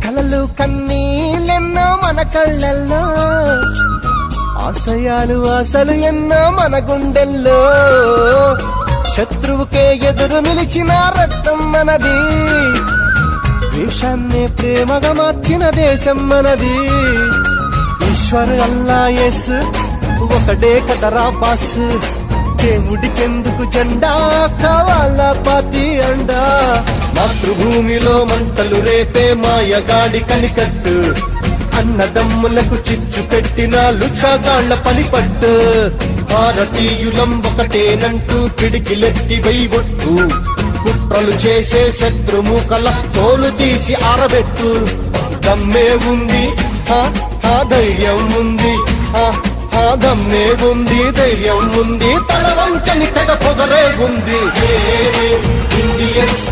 కలలు కన్నీళ్ళెన్నో మన కళ్ళల్లో, ఆశయాలు ఆశలు ఎన్నో మన గుండెల్లో. శత్రువుకే ఎదురు నిలిచిన రక్తం మనది, దేశాన్నే ప్రేమగా మార్చిన దేశం మనది. ఈశ్వర్ అల్లా యేస్ ఒకటే కదరా బాస్, దేవుడికెందుకు జెండా కావాలా పార్టీ అండా. మాతృభూమిలో మంటలు రేపే మాయగాడి కనికట్టు, అన్నదమ్ములకు చిచ్చు పెట్టిన లుచాగాళ్ల పనిపట్టు. భారతీయులం ఒకటేనంటూ పిడికిలెత్తి వెయ్యొట్టు, కుట్రలు చేసే శత్రుముఖల తోలు తీసి ఆరబెట్టు. దమ్మే ఉంది ధైర్యం ఉంది, దమ్మే ఉంది ధైర్యం ఉంది, తల వంచని తెగ పొగరే ఉంది. ఇండియన్స్